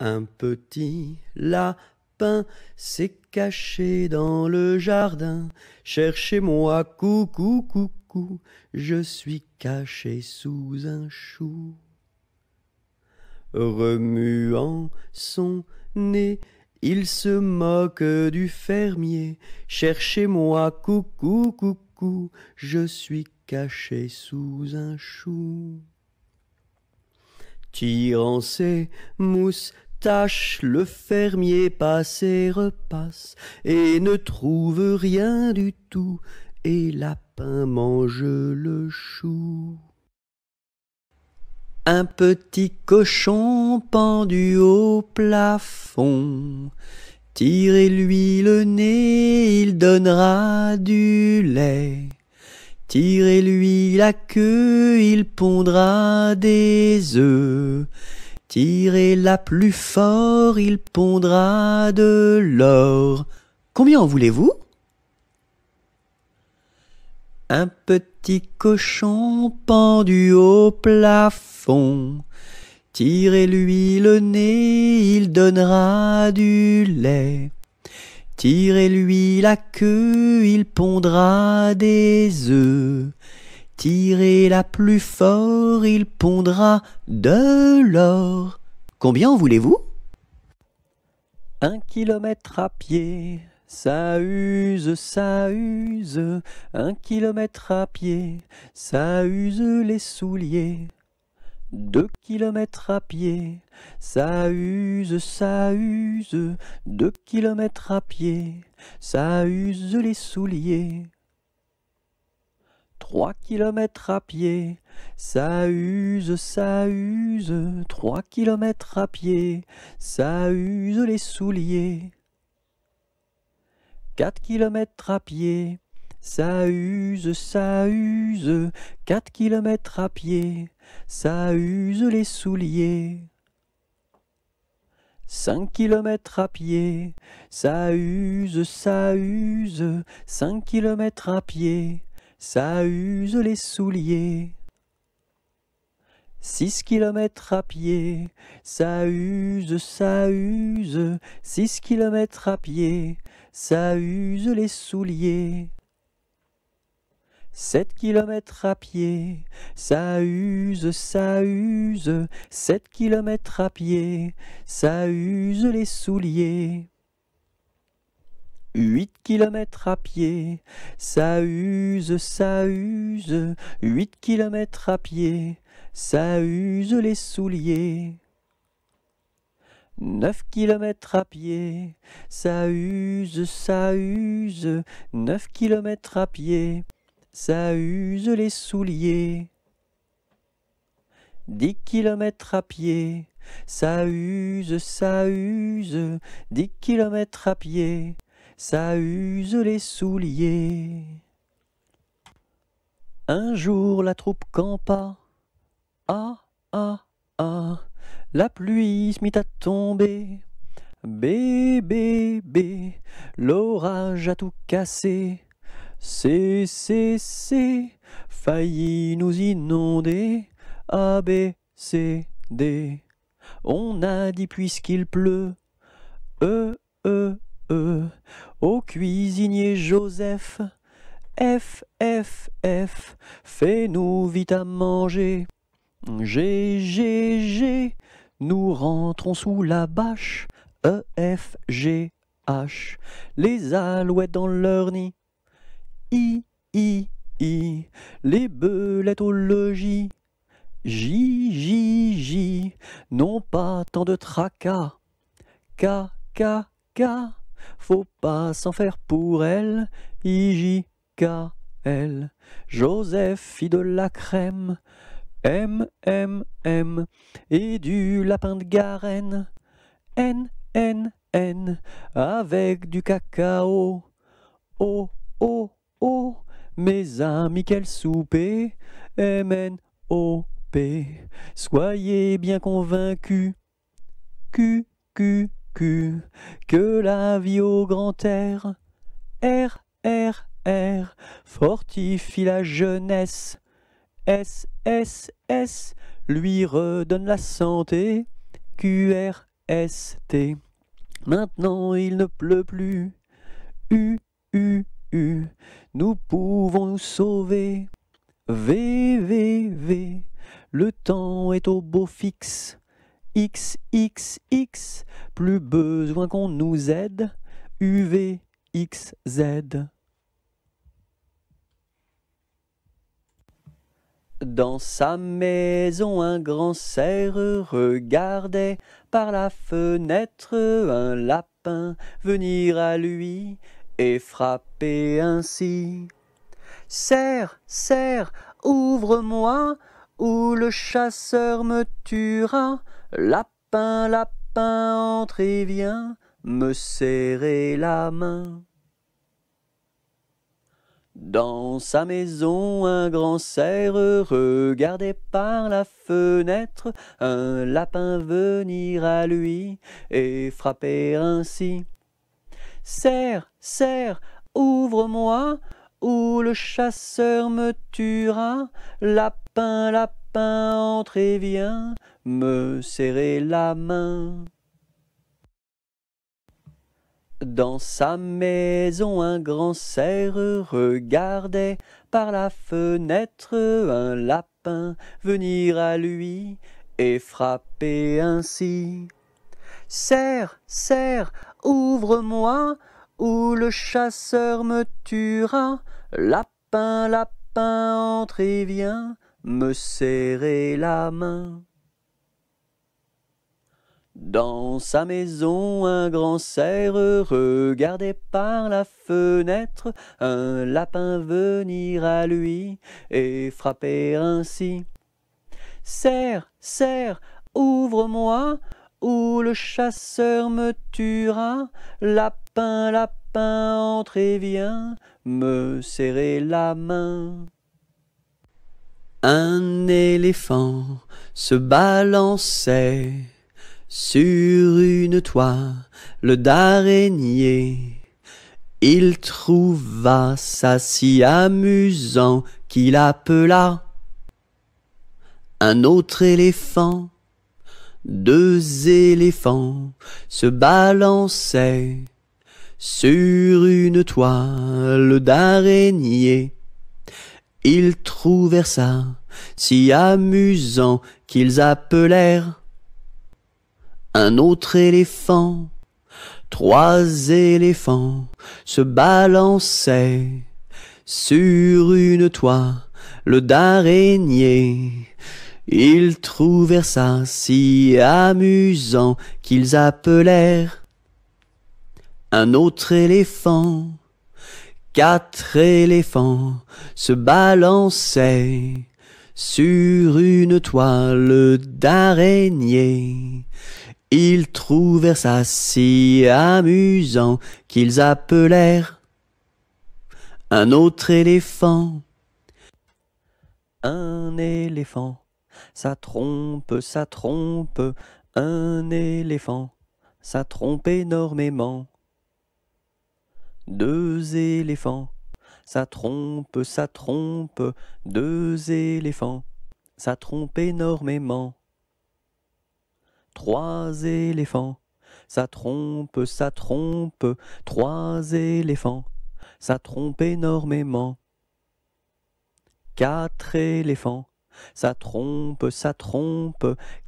Un petit lapin s'est caché dans le jardin. Cherchez-moi, coucou, coucou, je suis caché sous un chou. Remuant son nez, il se moque du fermier. Cherchez-moi, coucou, coucou, je suis caché sous un chou. Tirant ses moustaches, le fermier passe et repasse, et ne trouve rien du tout, et Lapin mange le chou. Un petit cochon pendu au plafond, tirez-lui le nez, il donnera du lait. Tirez-lui la queue, il pondra des œufs. Tirez-la plus fort, il pondra de l'or. Combien en voulez-vous? Un petit cochon pendu au plafond, tirez-lui le nez, il donnera du lait. Tirez-lui la queue, il pondra des œufs. Tirez-la plus fort, il pondra de l'or. Combien en voulez-vous? 1 kilomètre à pied, ça use, ça use. 1 kilomètre à pied, ça use les souliers. 2 kilomètres à pied, ça use, ça use. 2 kilomètres à pied, ça use les souliers. 3 kilomètres à pied, ça use, ça use. 3 kilomètres à pied, ça use les souliers. 4 kilomètres à pied, ça use, ça use. 4 kilomètres à pied, ça use les souliers. 5 kilomètres à pied, ça use, ça use. 5 kilomètres à pied, ça use les souliers. 6 kilomètres à pied, ça use, ça use. 6 kilomètres à pied, ça use les souliers. 7 kilomètres à pied, ça use, ça use. 7 kilomètres à pied, ça use les souliers. 8 kilomètres à pied, ça use, ça use. 8 kilomètres à pied, ça use les souliers. 9 kilomètres à pied, ça use, ça use. 9 kilomètres à pied, ça use les souliers. 10 kilomètres à pied, ça use, ça use. 10 kilomètres à pied, ça use les souliers. Un jour la troupe campa. Ah, ah, ah, la pluie se mit à tomber. Bé, bé, bé, l'orage a tout cassé. C'est, failli nous inonder. A, B, C, D. On a dit puisqu'il pleut. E, au cuisinier Joseph. F, F, F, fais-nous vite à manger. G, G, G, nous rentrons sous la bâche. E, F, G, H, les alouettes dans leur nid. I, les belettes au logis. J, J, J, non pas tant de tracas. K, K, K, faut pas s'en faire pour elle. I, J, K, L, Joseph fit de la crème. M, M, M, et du lapin de Garenne. N, N, N, avec du cacao. O, O, O, mes amis, quel souper. M, N, O, P, soyez bien convaincus. Q, Q, Q, que la vie au grand air. R, R, R, fortifie la jeunesse. S, S, S, lui redonne la santé. Q, R, S-T. Maintenant il ne pleut plus. U. Nous pouvons nous sauver. V. Le temps est au beau fixe. X. Plus besoin qu'on nous aide. UVXZ. Dans sa maison, un grand cerf regardait par la fenêtre un lapin venir à lui et frapper ainsi. Cerf, ouvre-moi, ou le chasseur me tuera. Lapin, entre et viens me serrer la main. Dans sa maison, un grand cerf regardait par la fenêtre un lapin venir à lui et frapper ainsi. Cerf, ouvre-moi, ou le chasseur me tuera. Lapin, entre et viens me serrer la main. Dans sa maison, un grand cerf regardait par la fenêtre un lapin venir à lui et frapper ainsi. Cerf, ouvre-moi, ou le chasseur me tuera. Lapin, entre et viens me serrer la main. Dans sa maison, un grand cerf regardait par la fenêtre un lapin venir à lui et frapper ainsi. Cerf, ouvre-moi, ou le chasseur me tuera. Lapin, entre et viens me serrer la main. Un éléphant se balançait sur une toile d'araignée. Il trouva ça si amusant qu'il appela un autre éléphant. Deux éléphants se balançaient sur une toile d'araignée. Ils trouvèrent ça si amusant qu'ils appelèrent un autre éléphant. Trois éléphants se balançaient sur une toile d'araignée. Ils trouvèrent ça si amusant qu'ils appelèrent un autre éléphant. Quatre éléphants se balançaient sur une toile d'araignée. Ils trouvèrent ça si amusant qu'ils appelèrent un autre éléphant. Un éléphant, ça trompe, un éléphant, ça trompe énormément. Deux éléphants, ça trompe, deux éléphants, ça trompe énormément. Trois éléphants, ça trompe, trois éléphants, ça trompe énormément. Quatre éléphants, ça trompe,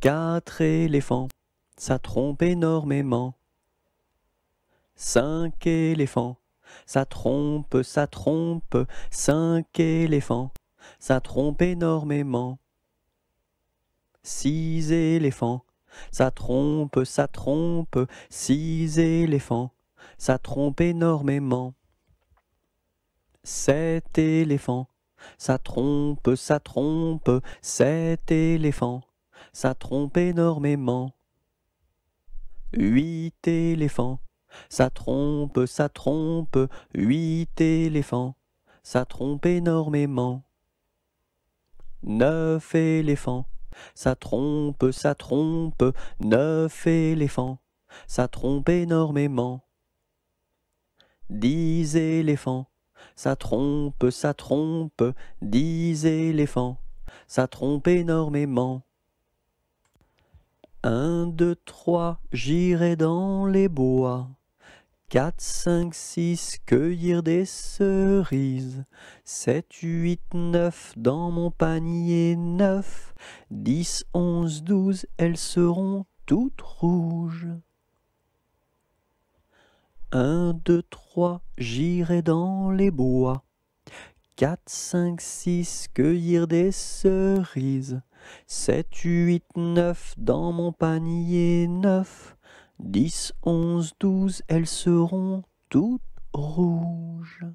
quatre éléphants, ça trompe énormément. Cinq éléphants, ça trompe, cinq éléphants, ça trompe énormément. Six éléphants, ça trompe, six éléphants, ça trompe énormément. Sept éléphants, ça trompe, sept éléphants, ça trompe énormément. Huit éléphants, ça trompe, huit éléphants, ça trompe énormément. Neuf éléphants, ça trompe, neuf éléphants, ça trompe énormément. 10 éléphants, ça trompe, 10 éléphants, ça trompe énormément. 1, 2, 3, j'irai dans les bois. 4, 5, 6, cueillir des cerises. 7, 8, 9, dans mon panier 9. 10, 11, 12, elles seront toutes rouges. 1, 2, 3, j'irai dans les bois. 4, 5, 6, cueillir des cerises. 7, 8, 9, dans mon panier 9. 10, 11, 12, elles seront toutes rouges.